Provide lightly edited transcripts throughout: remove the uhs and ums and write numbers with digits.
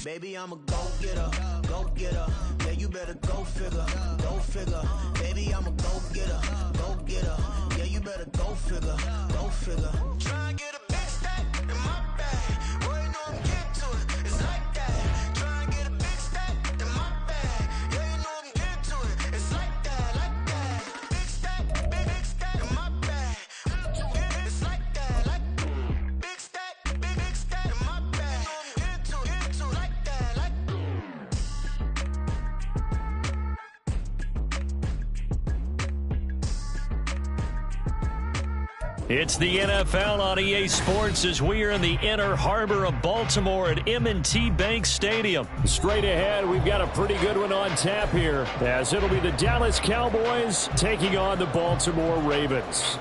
Baby, I'm a go-getter, go-getter. Yeah, you better go figure, go figure. Baby, I'm a go-getter, go-getter. Yeah, you better go figure, go figure. Try and get a big stack in my bag. Boy, you know I'm getting to it. It's like that. Try and get a big stack in my bag. Yeah, you know I'm getting to it. It's like that, like that. Big stack, big stack in my bag. It's like that, like big stack in my bag. Get to it, like that, like. It's the NFL on EA Sports as we are in the inner harbor of Baltimore at M&T Bank Stadium. Straight ahead, we've got a pretty good one on tap here, as it'll be the Dallas Cowboys taking on the Baltimore Ravens.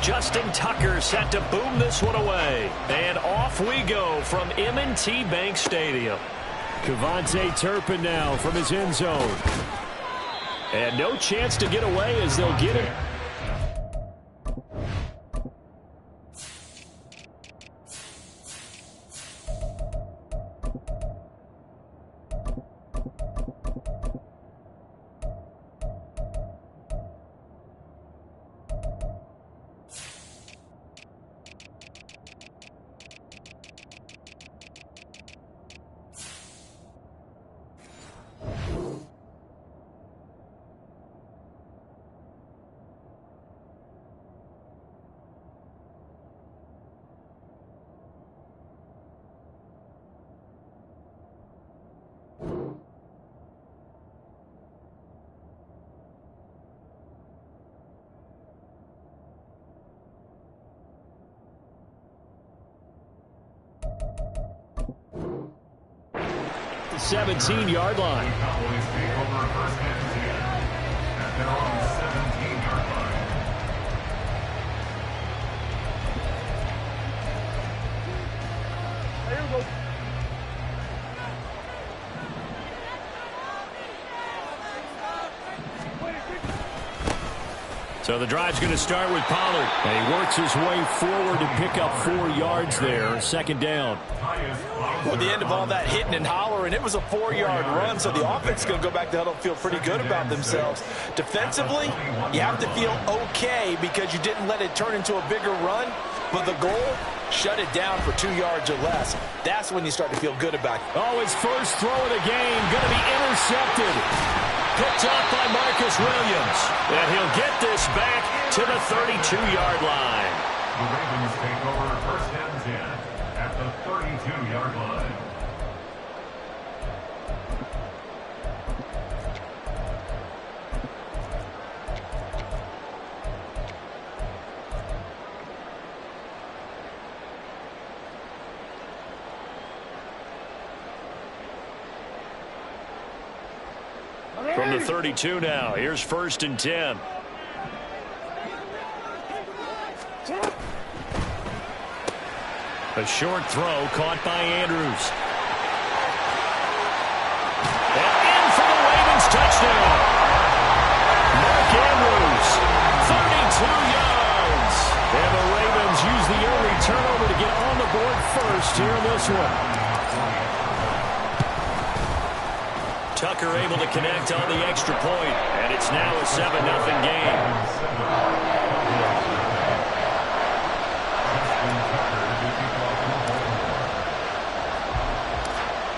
Justin Tucker set to boom this one away. And off we go from M&T Bank Stadium. Kevontae Turpin now from his end zone. And no chance to get away as they'll get it. The 17-yard line. So the drive's going to start with Pollard. And he works his way forward to pick up 4 yards there. Second down. Well, the end of all that hitting and hollering, it was a 4-yard run, so the offense is going to go back to huddle, feel pretty good about themselves. Defensively, you have to feel okay because you didn't let it turn into a bigger run, but the goal, shut it down for 2 yards or less. That's when you start to feel good about it. Oh, his first throw of the game going to be intercepted. Picked off by Marcus Williams. And he'll get this back to the 32-yard line. The Ravens take over first and 10 at the 32-yard line. From the 32 now, here's first and 10. A short throw caught by Andrews. And in for the Ravens touchdown. Mark Andrews, 32 yards. And the Ravens use the early turnover to get on the board first here in this one. Tucker able to connect on the extra point, and it's now a 7-0 game.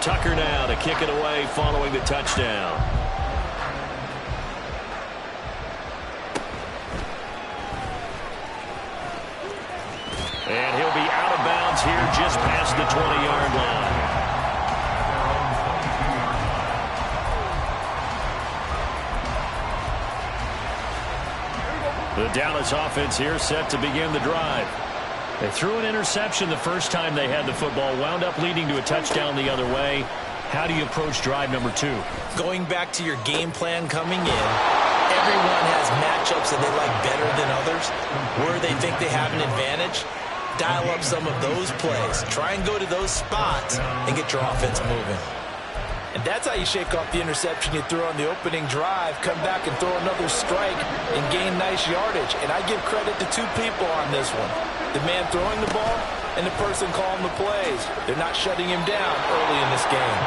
Tucker now to kick it away following the touchdown. And he'll be out of bounds here just past the 20-yard line. The Dallas offense here set to begin the drive. They threw an interception the first time they had the football, wound up leading to a touchdown the other way. How do you approach drive number 2? Going back to your game plan coming in, everyone has matchups that they like better than others. Where they think they have an advantage, dial up some of those plays. Try and go to those spots and get your offense moving. And that's how you shake off the interception you threw on the opening drive, come back and throw another strike and gain nice yardage. And I give credit to two people on this one. The man throwing the ball and the person calling the plays. They're not shutting him down early in this game.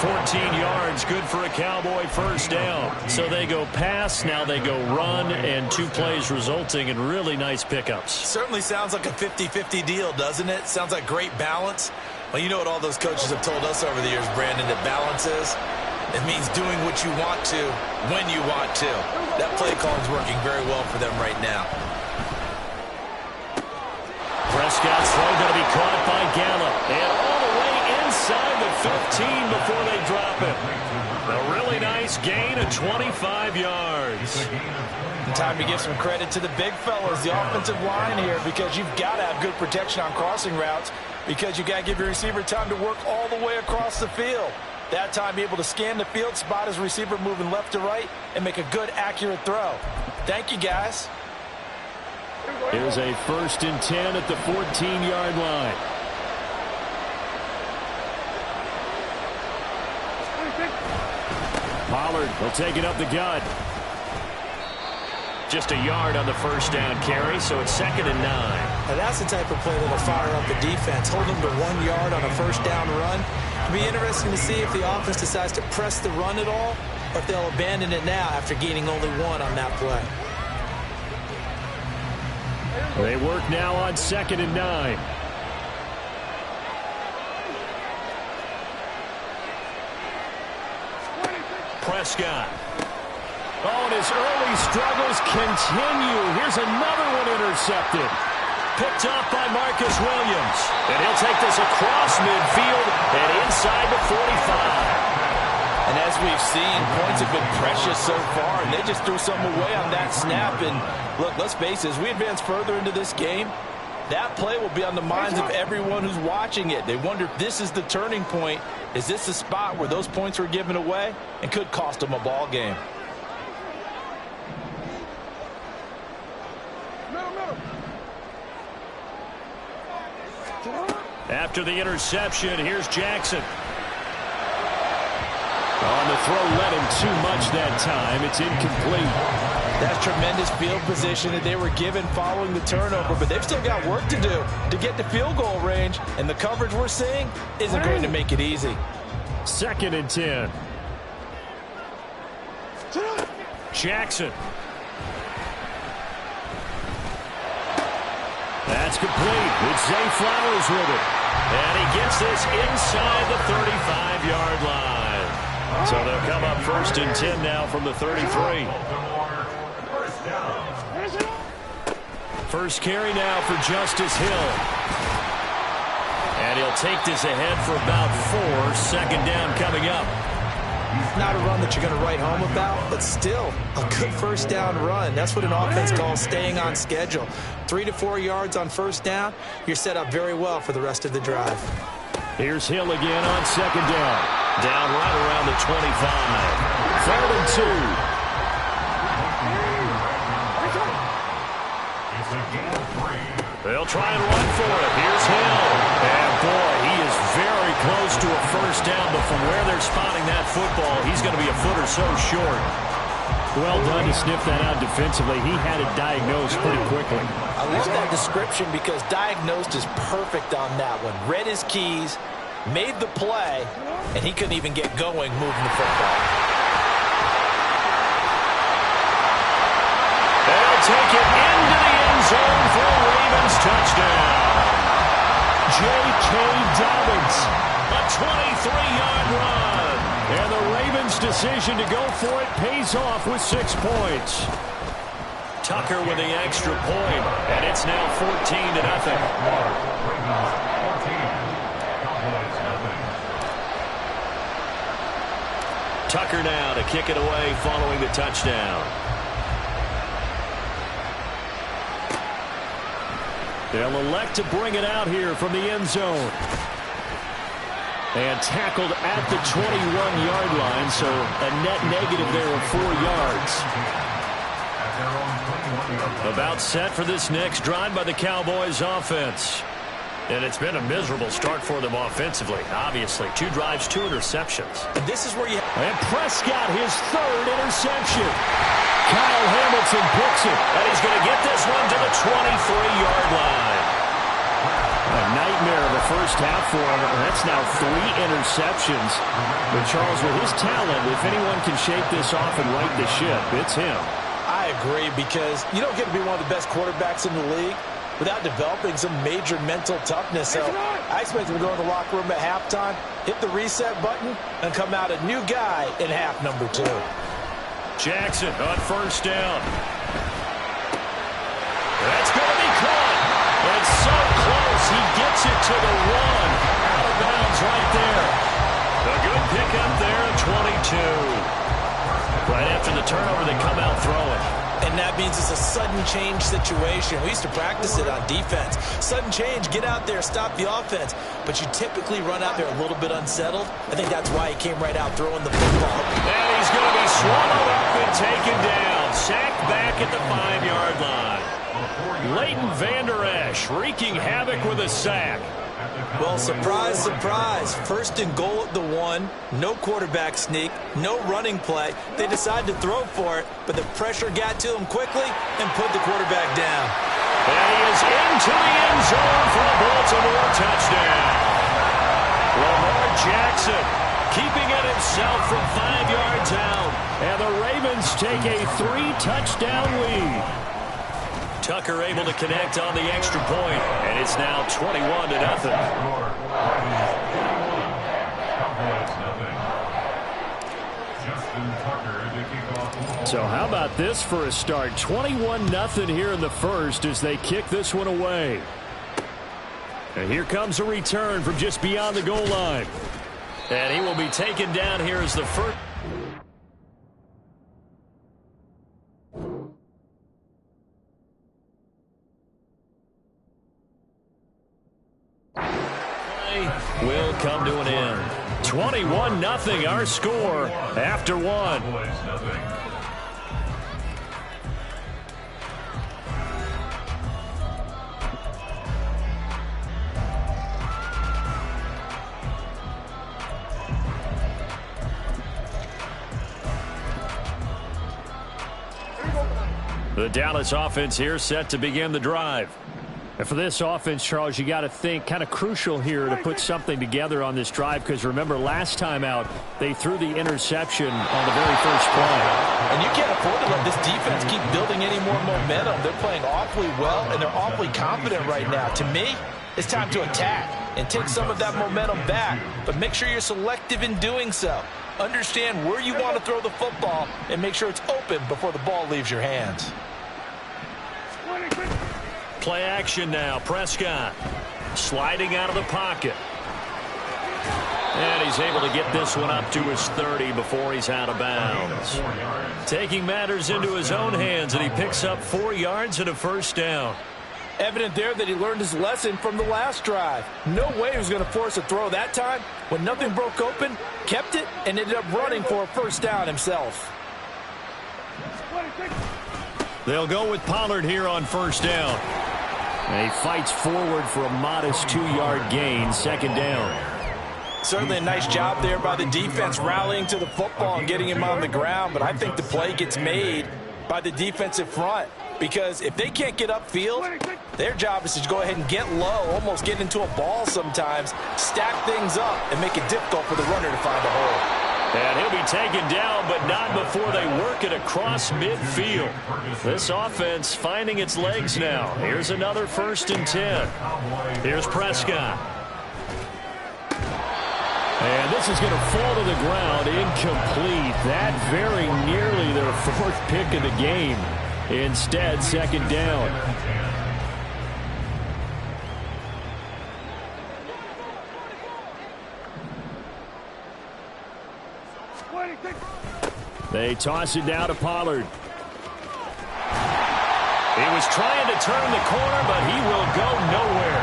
14 yards, good for a Cowboy first down. So they go pass, now they go run, and 2 plays resulting in really nice pickups. Certainly sounds like a 50-50 deal, doesn't it? Sounds like great balance. Well, you know what all those coaches have told us over the years, Brandon, that balance is? It means doing what you want to, when you want to. That play call is working very well for them right now. Prescott's throw going to be caught by Gallup. And all the way inside the 15 before they drop it. A really nice gain of 25 yards. And time to give some credit to the big fellas, the offensive line here, because you've got to have good protection on crossing routes, because you got to give your receiver time to work all the way across the field. That time, be able to scan the field, spot his receiver moving left to right, and make a good, accurate throw. Thank you, guys. Here's a 1st and 10 at the 14-yard line. Pollard will take it up the gut. Just a yard on the first down carry, so it's 2nd and 9. Now that's the type of play that'll fire up the defense. Hold them to 1 yard on a first down run. It'll be interesting to see if the offense decides to press the run at all, or if they'll abandon it now after gaining only 1 on that play. They work now on 2nd and 9. Prescott. Oh, and his early struggles continue. Here's another one intercepted. Picked off by Marcus Williams. And he'll take this across midfield and inside the 45. And as we've seen, points have been precious so far, and they just threw some away on that snap. And look, let's face it, as we advance further into this game, that play will be on the minds of everyone who's watching it. They wonder if this is the turning point. Is this the spot where those points were given away and could cost them a ball game? After the interception, here's Jackson. On the throw, led him too much that time. It's incomplete. That's tremendous field position that they were given following the turnover, but they've still got work to do to get to field goal range, and the coverage we're seeing isn't going to make it easy. 2nd and 10. Jackson. That's complete with Zay Flowers with it. And he gets this inside the 35-yard line. So they'll come up 1st and 10 now from the 33. First carry now for Justice Hill. And he'll take this ahead for about 4. 2nd down coming up. Not a run that you're going to write home about, but still a good first down run. That's what an offense calls staying on schedule. 3 to 4 yards on first down, you're set up very well for the rest of the drive. Here's Hill again on 2nd down. Down right around the 25. 3rd and 2. They'll try and run for it. Here's Hill. And boy, he is very close to a first down, but from where they're spotting that football, he's going to be a foot or so short. Well done to sniff that out defensively. He had it diagnosed pretty quickly. I love that description because diagnosed is perfect on that one. Read his keys, made the play, and he couldn't even get going moving the football. They'll take it into the end zone for a Ravens touchdown. J.K. Dobbins, a 23-yard run. And the Ravens' decision to go for it pays off with 6 points. Tucker with the extra point, and it's now 14-0. Tucker now to kick it away following the touchdown. They'll elect to bring it out here from the end zone. And tackled at the 21-yard line, so a net negative there of 4 yards. About set for this next drive by the Cowboys offense. And it's been a miserable start for them offensively. Obviously, 2 drives, 2 interceptions. And this is where you... And Prescott, his 3rd interception. Kyle Hamilton picks it. And he's going to get this one to the 23-yard line. A nightmare of a first half for him. That's now 3 interceptions. But Charles, with his talent, if anyone can shake this off and right the ship, it's him. I agree, because you don't get to be one of the best quarterbacks in the league without developing some major mental toughness. So I expect him to go in the locker room at halftime, hit the reset button, and come out a new guy in half number 2. Jackson on first down. That's going to be caught. And so close, he gets it to the 1. Out of bounds right there. A good pickup there at 22. Right after the turnover, they come out throwing. And that means it's a sudden change situation. We used to practice it on defense. Sudden change, get out there, stop the offense. But you typically run out there a little bit unsettled. I think that's why he came right out throwing the football. And he's going to be swallowed up and taken down. Sacked back at the 5-yard line. Leighton Vander Esch wreaking havoc with a sack. Well, surprise, surprise. 1st and goal at the 1. No quarterback sneak. No running play. They decide to throw for it, but the pressure got to him quickly and put the quarterback down. And he is into the end zone for a Baltimore touchdown. Lamar Jackson keeping it himself from 5 yards out. And the Ravens take a 3-touchdown lead. Tucker able to connect on the extra point, and it's now 21-0. So how about this for a start? 21-0 here in the first as they kick this one away. And here comes a return from just beyond the goal line. And he will be taken down here as the first. Will come to an end. 21-0 our score after 1. The Dallas offense here set to begin the drive. And for this offense, Charles, you got to think kind of crucial here to put something together on this drive, because remember last time out they threw the interception on the very first play. And you can't afford to let this defense keep building any more momentum. They're playing awfully well, and they're awfully confident right now. To me, it's time to attack and take some of that momentum back, but make sure you're selective in doing so. Understand where you want to throw the football and make sure it's open before the ball leaves your hands. Play action now. Prescott sliding out of the pocket. And he's able to get this one up to his 30 before he's out of bounds. Taking matters into his own hands, and he picks up 4 yards and a first down. Evident there that he learned his lesson from the last drive. No way he was going to force a throw that time. When nothing broke open, kept it, and ended up running for a first down himself. They'll go with Pollard here on first down. And he fights forward for a modest 2-yard gain, second down. Certainly a nice job there by the defense rallying to the football and getting him on the ground, but I think the play gets made by the defensive front, because if they can't get upfield, their job is to go ahead and get low, almost get into a ball sometimes, stack things up, and make it difficult for the runner to find a hole. And he'll be taken down, but not before they work it across midfield. This offense finding its legs now. Here's another 1st and 10. Here's Prescott. And this is going to fall to the ground, incomplete. That very nearly their 4th pick of the game. Instead, second down. They toss it down to Pollard. He was trying to turn the corner, but he will go nowhere.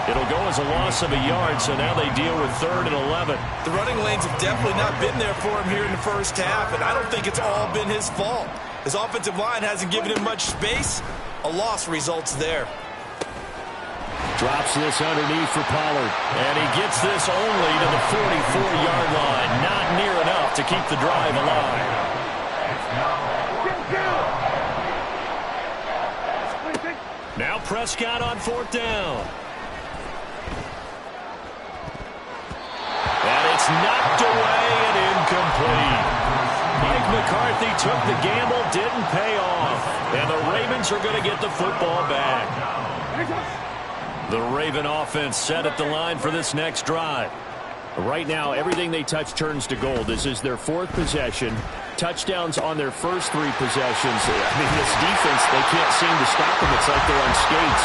It'll go as a loss of a yard, so now they deal with 3rd and 11. The running lanes have definitely not been there for him here in the first half, and I don't think it's all been his fault. His offensive line hasn't given him much space. A loss results there. Drops this underneath for Pollard. And he gets this only to the 44-yard line. Not near enough to keep the drive alive. Now Prescott on 4th down. And it's knocked away and incomplete. Mike McCarthy took the gamble, didn't pay off. And the Ravens are going to get the football back. The Raven offense set at the line for this next drive. Right now, everything they touch turns to gold. This is their 4th possession. Touchdowns on their first 3 possessions. I mean, this defense, they can't seem to stop them. It's like they're on skates.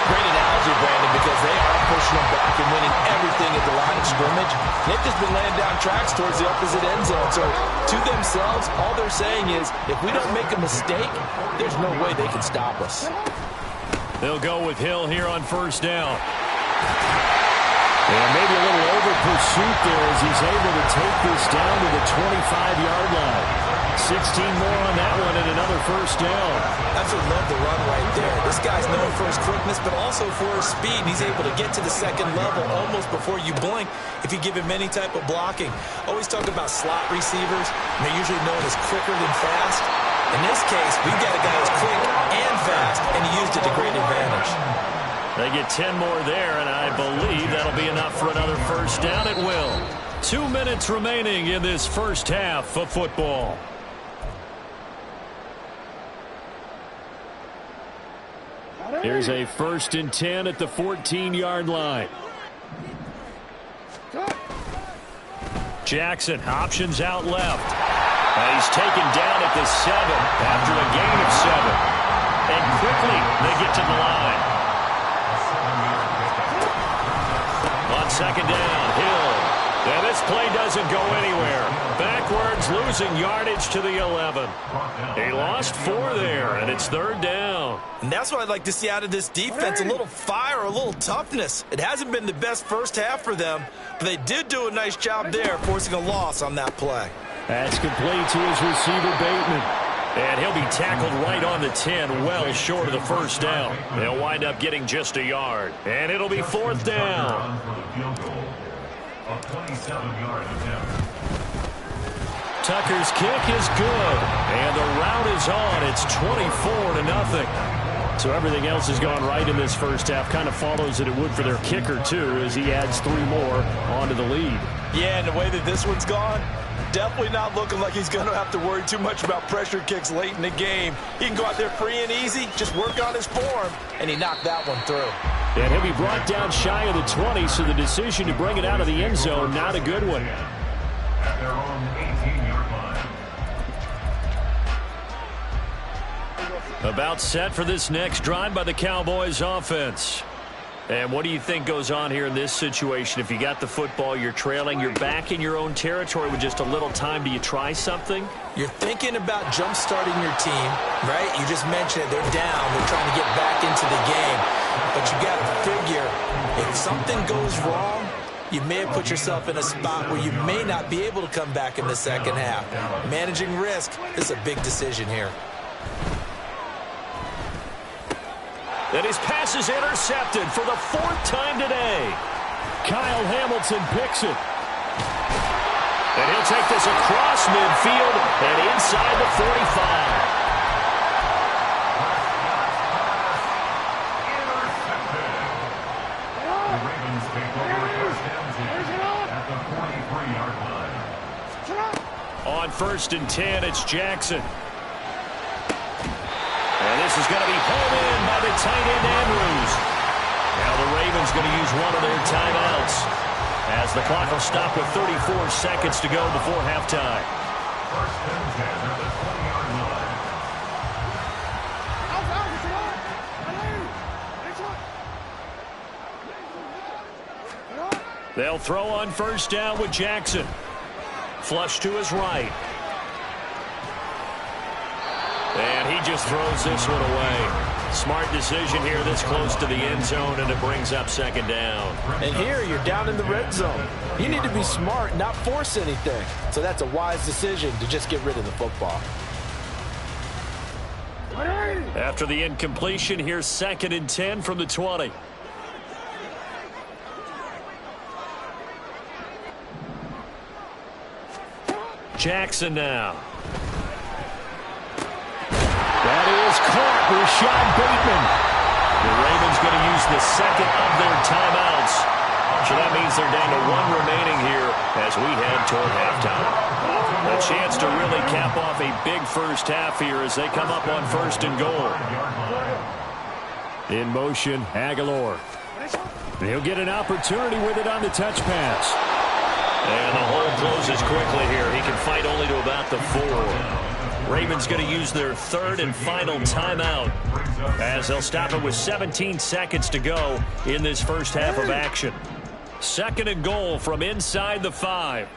Great analogy, Brandon, because they are pushing them back and winning everything at the line of scrimmage. They've just been laying down tracks towards the opposite end zone. So, to themselves, all they're saying is, if we don't make a mistake, there's no way they can stop us. They'll go with Hill here on 1st down. And maybe a little over pursuit there as he's able to take this down to the 25-yard line. 16 more on that one and another 1st down. Absolutely love the run right there. This guy's known for his quickness, but also for his speed. He's able to get to the 2nd level almost before you blink if you give him any type of blocking. Always talk about slot receivers, and they're usually known as quicker than fast. In this case, we've got a guy who's quick and fast, and he used it to great advantage. They get 10 more there, and I believe that'll be enough for another 1st down. It will. 2 minutes remaining in this first half of football. Here's a 1st and 10 at the 14-yard line. Jackson options out left. He's taken down at the 7 after a gain of 7. And quickly they get to the line. On 2nd down, Hill. And this play doesn't go anywhere. Backwards, losing yardage to the 11. He lost 4 there, and it's 3rd down. And that's what I'd like to see out of this defense, a little fire, a little toughness. It hasn't been the best first half for them, but they did do a nice job there, forcing a loss on that play. That's complete to his receiver, Bateman. And he'll be tackled right on the 10, well short of the 1st down. They'll wind up getting just a yard. And it'll be 4th down. Tucker's kick is good. And the route is on. It's 24-0. So everything else has gone right in this first half. Kind of follows that it would for their kicker, too, as he adds 3 more onto the lead. Yeah, and the way that this one's gone, definitely not looking like he's going to have to worry too much about pressure kicks late in the game. He can go out there free and easy, just work on his form, and he knocked that one through. And he'll be brought down shy of the 20, so the decision to bring it out of the end zone, not a good one. At their own 18-yard line. About set for this next drive by the Cowboys offense. And what do you think goes on here in this situation? If you got the football, you're trailing, you're back in your own territory with just a little time. Do you try something? You're thinking about jump-starting your team, right? You just mentioned it. They're down. They're trying to get back into the game. But you got to figure, if something goes wrong, you may have put yourself in a spot where you may not be able to come back in the second half. Managing risk is a big decision here. And his pass is intercepted for the 4th time today. Kyle Hamilton picks it. And he'll take this across midfield and inside the 45. The Ravens take over 1st and 10 at the 43-yard line. On 1st and 10, it's Jackson. And this is going to be pulled in by the tight end Andrews. Now the Ravens going to use one of their timeouts as the clock will stop with 34 seconds to go before halftime. 1st and 10 at the 20-yard line. They'll throw on 1st down with Jackson. Flush to his right. And he just throws this one away. Smart decision here this close to the end zone, and it brings up 2nd down. And here you're down in the red zone. You need to be smart, not force anything. So that's a wise decision to just get rid of the football. After the incompletion, here's 2nd and 10 from the 20. Jackson now. That is caught. Rashad Bateman. The Ravens going to use the second of their timeouts. So that means they're down to one remaining here as we head toward halftime. A chance to really cap off a big first half here as they come up on 1st and goal. In motion, Aguilar. He'll get an opportunity with it on the touch pass. And the hole closes quickly here. He can fight only to about the 4. Ravens going to use their 3rd and final timeout as they'll stop it with 17 seconds to go in this first half of action. 2nd and goal from inside the 5.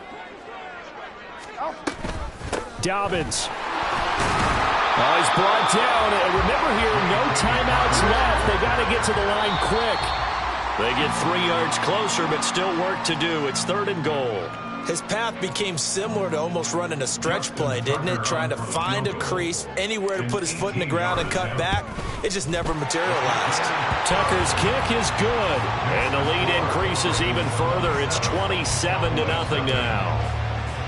Dobbins. Oh, he's brought down. And remember here, no timeouts left. They got to get to the line quick. They get 3 yards closer, but still work to do. It's 3rd and goal. His path became similar to almost running a stretch play, didn't it? Trying to find a crease, anywhere to put his foot in the ground and cut back. It just never materialized. Tucker's kick is good. And the lead increases even further. It's 27-0 now.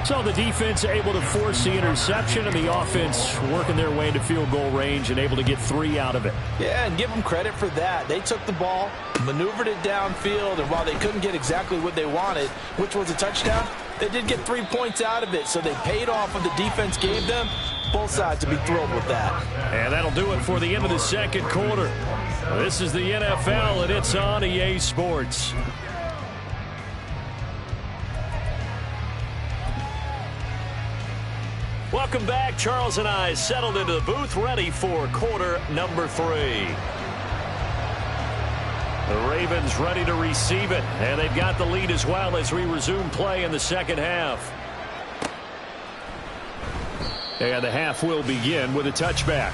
So the defense able to force the interception, and the offense working their way into field goal range and able to get 3 out of it. Yeah, and give them credit for that. They took the ball, maneuvered it downfield, and while they couldn't get exactly what they wanted, which was a touchdown, they did get 3 points out of it, so they paid off what the defense gave them. Both sides will be thrilled with that. And that'll do it for the end of the 2nd quarter. This is the NFL, and it's on EA Sports. Welcome back. Charles and I settled into the booth, ready for quarter number 3. The Ravens ready to receive it, and they've got the lead as well as we resume play in the 2nd half. And the half will begin with a touchback.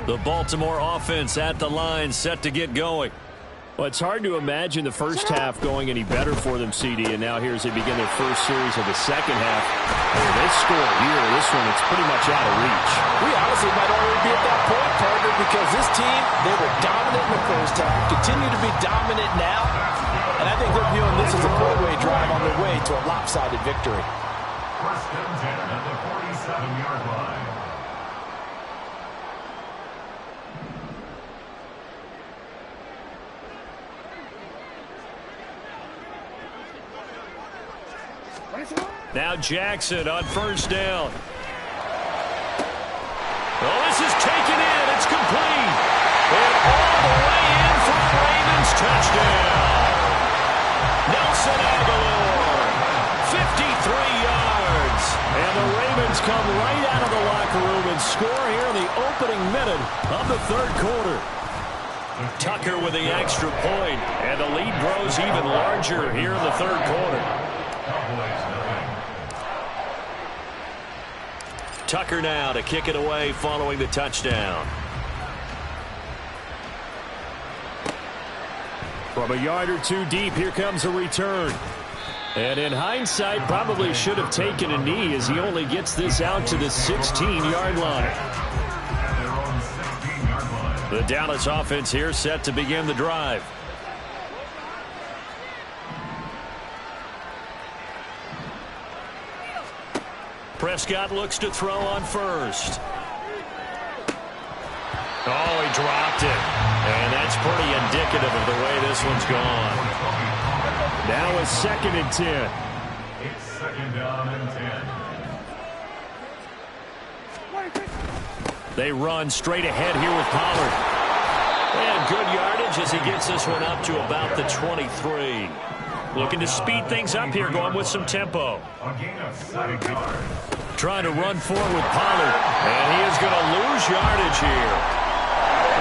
The Baltimore offense at the line, set to get going. Well, it's hard to imagine the first half going any better for them, CD, and now here as they begin their first series of the 2nd half. This score here, this one, it's pretty much out of reach. We honestly might already be at that point, partner, because this team, they were dominant in the first half, continue to be dominant now, and I think they're viewing this as a four-way drive on their way to a lopsided victory. 1st and 10 at the 47-yard line. Now Jackson on 1st down. Oh, this is taken in. It's complete. And all the way in for a Ravens touchdown. Nelson Aguilar, 53 yards. And the Ravens come right out of the locker room and score here in the opening minute of the 3rd quarter. Tucker with the extra point, and the lead grows even larger here in the 3rd quarter. Tucker now to kick it away following the touchdown. From a yard or 2 deep, here comes a return. And in hindsight, probably should have taken a knee as he only gets this out to the 16-yard line. The Dallas offense here set to begin the drive. Prescott looks to throw on 1st. Oh, he dropped it. And that's pretty indicative of the way this one's gone. Now a 2nd and 10. It's 2nd down and 10. They run straight ahead here with Pollard. And good yardage as he gets this one up to about the 23. Looking to speed things up here, going with some tempo. A gain of 7 yards. Trying to run forward with Pollard. And he is going to lose yardage here.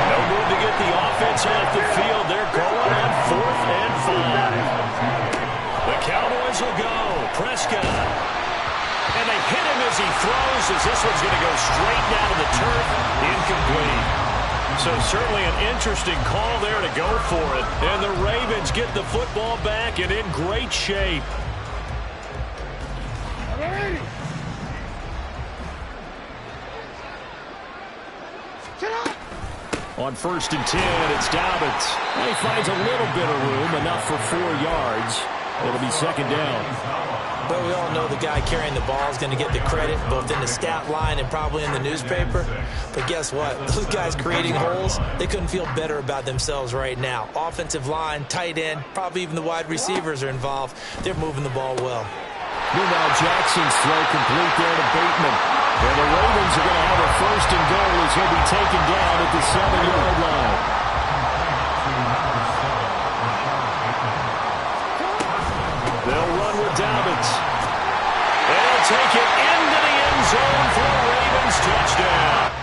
No move to get the offense off the field. They're going on 4th and 5. The Cowboys will go. Prescott. And they hit him as he throws, as this one's going to go straight down to the turf. Incomplete. So certainly an interesting call there to go for it. And the Ravens get the football back and in great shape. On 1st and 10, it's Dobbins. And he finds a little bit of room, enough for 4 yards. It'll be 2nd down. But we all know the guy carrying the ball is going to get the credit, both in the stat line and probably in the newspaper. But guess what? Those guys creating holes, they couldn't feel better about themselves right now. Offensive line, tight end, probably even the wide receivers are involved. They're moving the ball well. Meanwhile, Jackson's throw complete there to Bateman. And the Ravens are going to have a 1st and goal as he'll be taken down at the 7-yard line. They'll run with Dobbins. And he'll take it into the end zone for a Ravens touchdown.